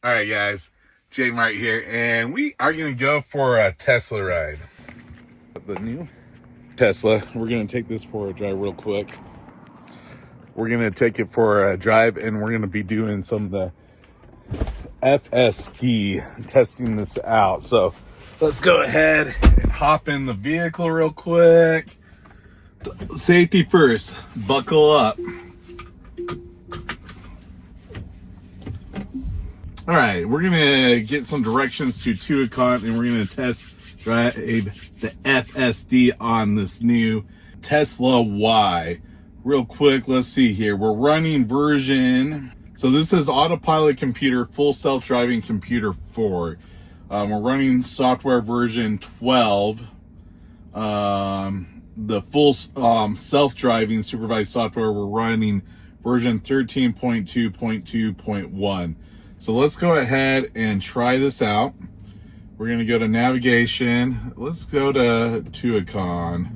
All right, guys, J Mart here, and we are going to go for a Tesla ride. The new Tesla, we're going to take this for a drive real quick. We're going to take it for a drive, and we're going to be doing some of the FSD, testing this out. So let's go ahead and hop in the vehicle real quick. Safety first, buckle up. All right, we're gonna get some directions to Tucson, and we're gonna test drive the FSD on this new Tesla Y. Real quick, let's see here. We're running version, so this is autopilot computer, full self-driving computer 4. We're running software version 12. The full self-driving supervised software, we're running version 13.2.2.1. So let's go ahead and try this out. We're going to go to navigation. Let's go to Tucson.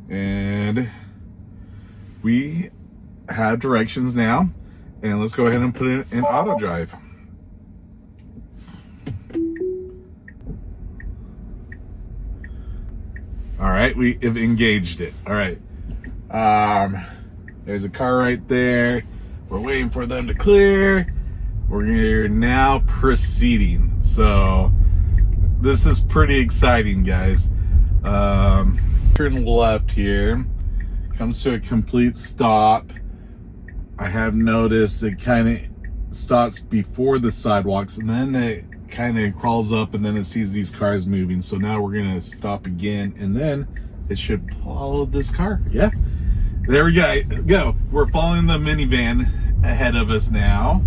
And we have directions now. And let's go ahead and put it in auto drive. All right, we have engaged it. All right. There's a car right there. We're waiting for them to clear. We're now proceeding. So this is pretty exciting, guys. Turn left here. Comes to a complete stop. I have noticed it kind of stops before the sidewalks, and then it kind of crawls up, and then it sees these cars moving. So now we're gonna stop again, and then it should follow this car. Yeah. There we go. We're following the minivan ahead of us now.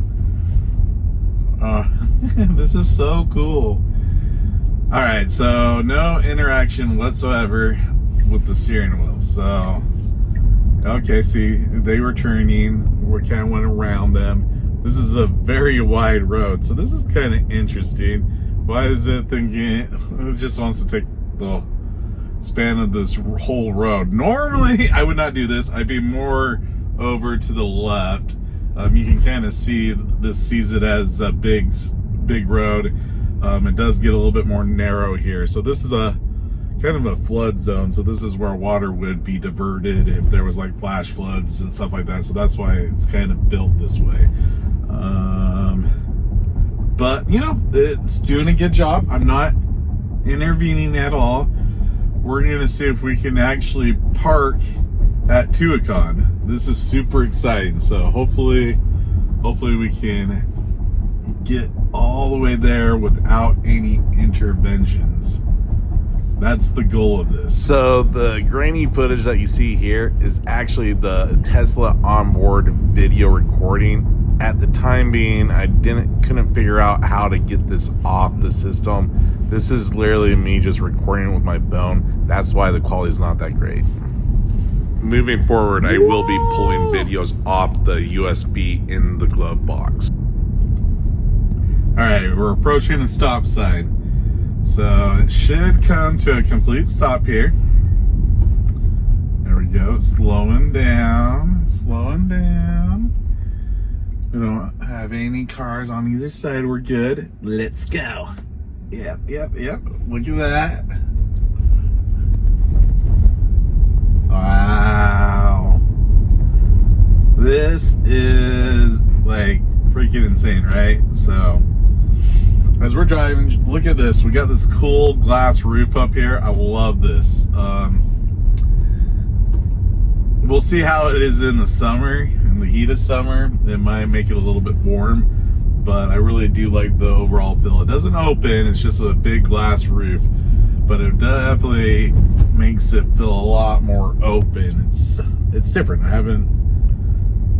This is so cool. All right, so no interaction whatsoever with the steering wheel. So, okay, see, they were turning. We kind of went around them. This is a very wide road, so this is kind of interesting. Why is it thinking it just wants to take the span of this whole road? Normally I would not do this. I'd be more over to the left. You can kind of see this, sees it as a big road. It does get a little bit more narrow here, so this is a kind of a flood zone, so this is where water would be diverted if there was like flash floods and stuff like that. So that's why it's kind of built this way. But you know, it's doing a good job. I'm not intervening at all. We're going to see if we can actually park at Tucson. This is super exciting. So hopefully we can get all the way there without any interventions. That's the goal of this. So the grainy footage that you see here is actually the Tesla onboard video recording. At the time being, I couldn't figure out how to get this off the system. This is literally me just recording with my phone. That's why the quality is not that great. Moving forward, I will be pulling videos off the USB in the glove box. All right, we're approaching the stop sign. So it should come to a complete stop here. There we go, slowing down. We don't have any cars on either side. We're good. Let's go. Yep. Look at that. Wow. This is like freaking insane, right? So as we're driving, look at this. We got this cool glass roof up here. I love this. We'll see how it is in the summer, in the heat of summer. It might make it a little bit warm, but I really do like the overall feel. It doesn't open, it's just a big glass roof, but it definitely makes it feel a lot more open. It's different. I haven't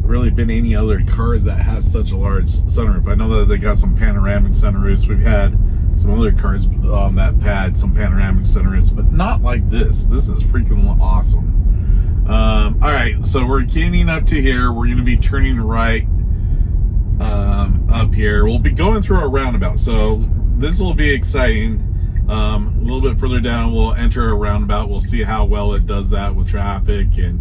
really been any other cars that have such a large sunroof. I know that they got some panoramic sunroofs. We've had some other cars that had some panoramic sunroofs, but not like this. This is freaking awesome. All right, so we're getting up to here. We're going to be turning right up here. We'll be going through a roundabout, so this will be exciting. A little bit further down, we'll enter a roundabout. We'll see how well it does that with traffic and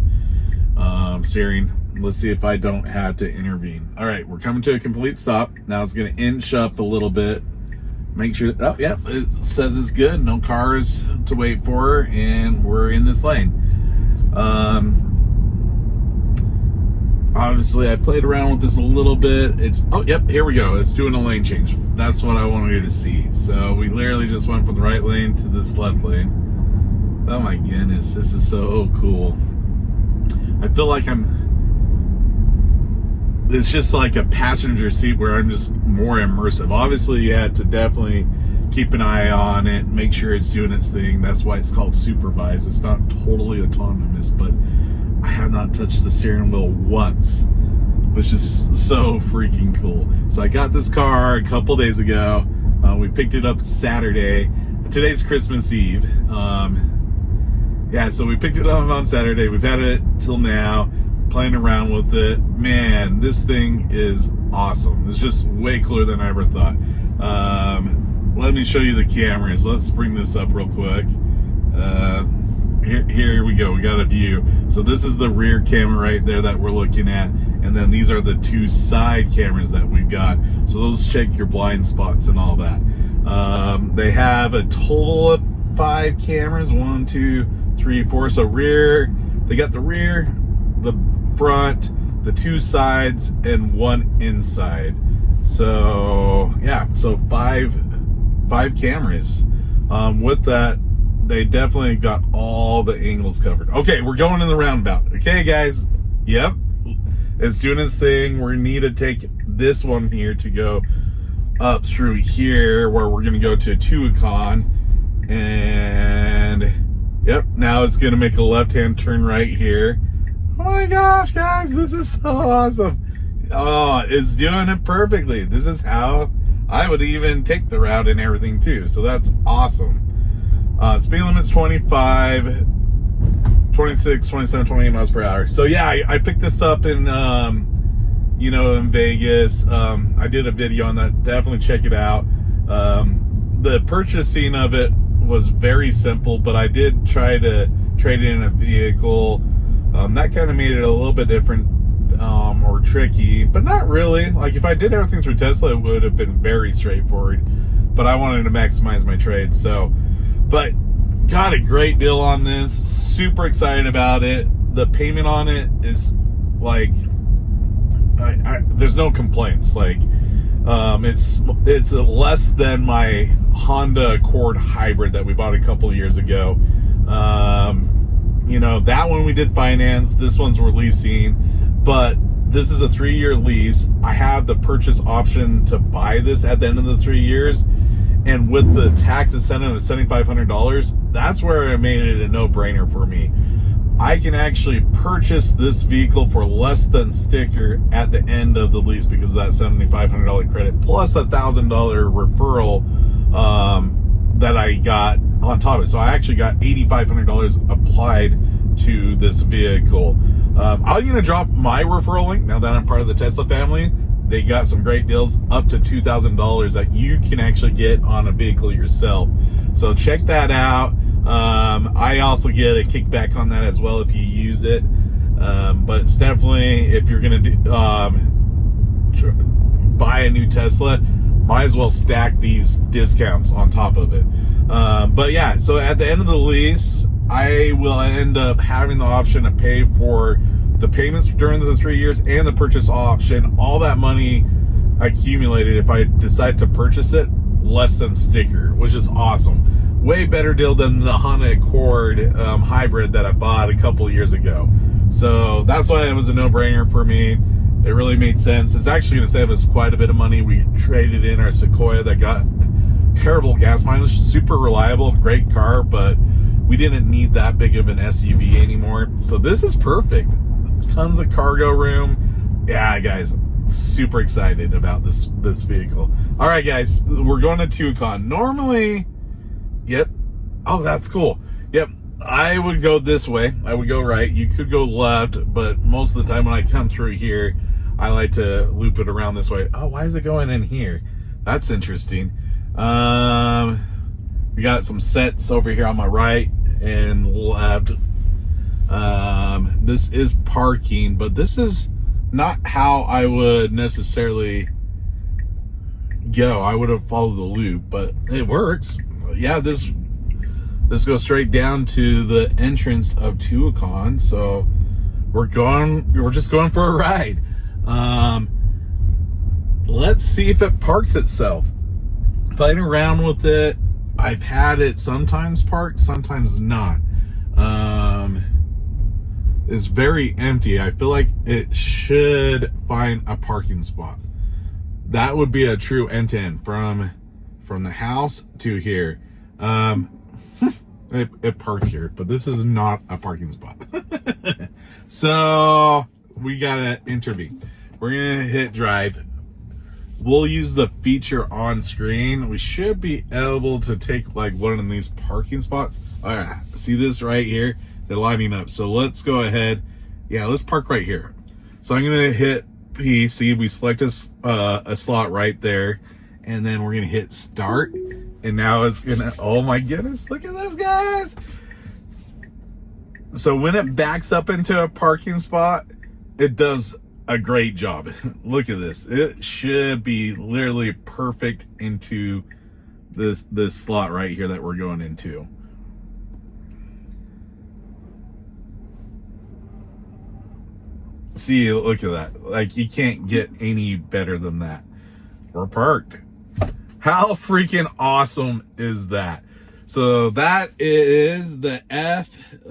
steering. Let's see if I don't have to intervene. All right, we're coming to a complete stop. Now it's going to inch up a little bit. Make sure, oh yeah, it says it's good. No cars to wait for, and we're in this lane. Obviously, I played around with this a little bit. Oh, yep, here we go. It's doing a lane change. That's what I wanted you to see. So we literally just went from the right lane to this left lane. Oh my goodness, this is so cool. I feel like it's just like a passenger seat where I'm just more immersive. Obviously, you had to definitely keep an eye on it, make sure it's doing its thing. That's why it's called supervised. It's not totally autonomous, but I have not touched the steering wheel once, which is so freaking cool. So I got this car a couple days ago. We picked it up Saturday. Today's Christmas Eve. Yeah, so we picked it up on Saturday. We've had it till now, playing around with it. Man, this thing is awesome. It's just way cooler than I ever thought. Let me show you the cameras. Let's bring this up real quick. Here we go. We got a view. So this is the rear camera right there that we're looking at. And then these are the two side cameras that we've got. So those check your blind spots and all that. They have a total of 5 cameras. 1, 2, 3, 4. So rear, they got the rear, the front, the 2 sides, and 1 inside. So yeah, so five cameras. With that, they definitely got all the angles covered. Okay, we're going in the roundabout. Okay, guys. Yep, it's doing its thing. We need to take this one here to go up through here, where we're going to go to Tuacahn. And yep, now it's going to make a left-hand turn right here. Oh my gosh, guys, this is so awesome. Oh, it's doing it perfectly. This is how I would even take the route and everything too. So that's awesome. Speed limit's 25, 26, 27, 28 miles per hour. So yeah, I picked this up in, in Vegas. I did a video on that. Definitely check it out. The purchasing of it was very simple, but I did try to trade in a vehicle. That kind of made it a little bit different, or tricky, but not really. Like if I did everything through Tesla, it would have been very straightforward, but I wanted to maximize my trade. So, but got a great deal on this. Super excited about it. The payment on it is like, there's no complaints. Like, it's less than my Honda Accord hybrid that we bought a couple of years ago. That one we did finance. This one's we're leasing, but this is a 3-year lease. I have the purchase option to buy this at the end of the 3 years. And with the tax incentive of $7,500, that's where it made it a no-brainer for me. I can actually purchase this vehicle for less than sticker at the end of the lease because of that $7,500 credit, plus $1,000 referral that I got on top of it. So I actually got $8,500 applied to this vehicle. I'm going to drop my referral link now that I'm part of the Tesla family. They got some great deals up to $2,000 that you can actually get on a vehicle yourself. So check that out. I also get a kickback on that as well if you use it. But it's definitely, if you're going to buy a new Tesla, might as well stack these discounts on top of it. But yeah, so at the end of the lease, I will end up having the option to pay for the payments during the 3 years and the purchase option. All that money accumulated if I decide to purchase it, less than sticker, which is awesome. Way better deal than the Honda Accord hybrid that I bought a couple of years ago. So that's why it was a no-brainer for me. It really made sense. It's actually going to save us quite a bit of money. We traded in our Sequoia that got terrible gas mileage, super reliable, great car, but we didn't need that big of an SUV anymore. So this is perfect. Tons of cargo room. Yeah, guys, super excited about this vehicle. All right, guys, we're going to Tuacahn. Normally, yep. Oh, that's cool. Yep. I would go this way. I would go right. You could go left, but most of the time when I come through here, I like to loop it around this way. Oh, why is it going in here? That's interesting. We got some sets over here on my right and left. This is parking, but this is not how I would necessarily go. I would have followed the loop, but it works. Yeah, this goes straight down to the entrance of Tuacahn, so we're just going for a ride. Let's see if it parks itself. Playing around with it, I've had it sometimes park, sometimes not. It's very empty. I feel like it should find a parking spot. That would be a true end-to-end from the house to here. It parked here, but this is not a parking spot. So we gotta intervene. We're gonna hit drive. We'll use the feature on screen. We should be able to take like one of these parking spots. All right, see this right here? They're lining up. So let's go ahead. Yeah, let's park right here. So I'm gonna hit P. See, we select a slot right there, and then we're gonna hit start. And now it's gonna, oh my goodness, look at this, guys. So when it backs up into a parking spot, it does a great job. Look at this. It should be literally perfect into this slot right here that we're going into. See, look at that. Like, you can't get any better than that. We're parked. How freaking awesome is that? So that is the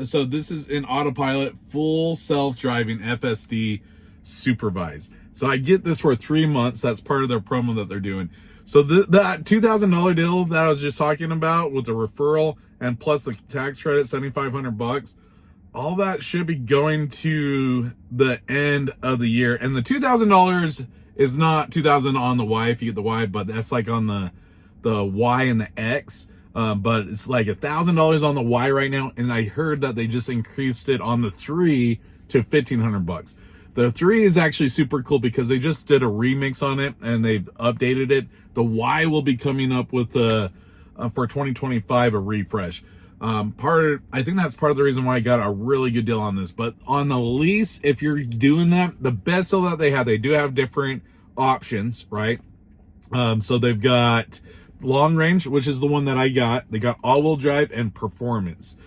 so this is in autopilot, full self-driving FSD supervised. So I get this for 3 months. That's part of their promo that they're doing. So that $2,000 deal that I was just talking about with the referral and plus the tax credit, $7,500, all that should be going to the end of the year. And the $2,000 is not $2,000 on the Y if you get the Y, but that's like on the Y and the X. But it's like $1,000 on the Y right now. And I heard that they just increased it on the 3 to $1,500. The 3 is actually super cool because they just did a remix on it and they've updated it. The Y will be coming up with for 2025 a refresh. I think that's part of the reason why I got a really good deal on this. But on the lease, if you're doing that, the best deal that they do have different options, right? So they've got long range, which is the one that I got. They got all-wheel drive and performance.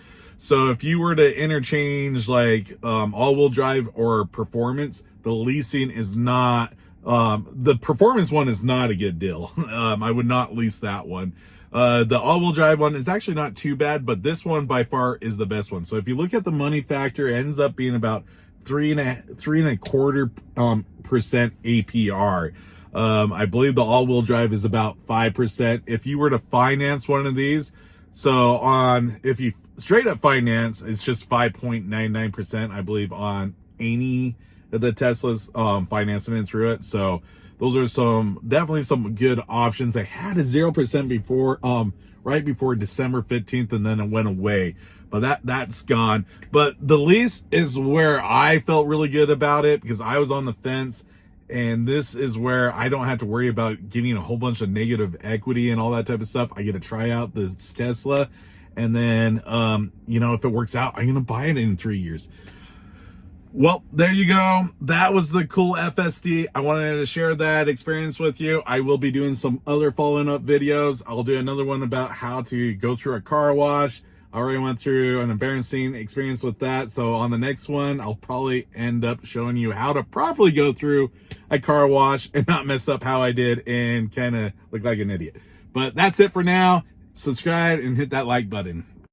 So if you were to interchange like all-wheel drive or performance, the leasing is not, the performance one is not a good deal. I would not lease that one. The all-wheel drive one is actually not too bad, but this one by far is the best one. So if you look at the money factor, it ends up being about 3.25% APR. I believe the all-wheel drive is about 5%. If you were to finance one of these, if you straight up finance, it's just 5.99%, I believe, on any of the Teslas, financing it through it. So those are definitely some good options. They had a 0% before, right before December 15th, and then it went away. But that's gone. But the lease is where I felt really good about it because I was on the fence. And this is where I don't have to worry about getting a whole bunch of negative equity and all that type of stuff. I get to try out the Tesla. And then, if it works out, I'm going to buy it in 3 years. Well, there you go. That was the cool FSD. I wanted to share that experience with you. I will be doing some other following up videos. I'll do another one about how to go through a car wash. I already went through an embarrassing experience with that. So on the next one, I'll probably end up showing you how to properly go through a car wash and not mess up how I did and kind of look like an idiot. But that's it for now. Subscribe and hit that like button.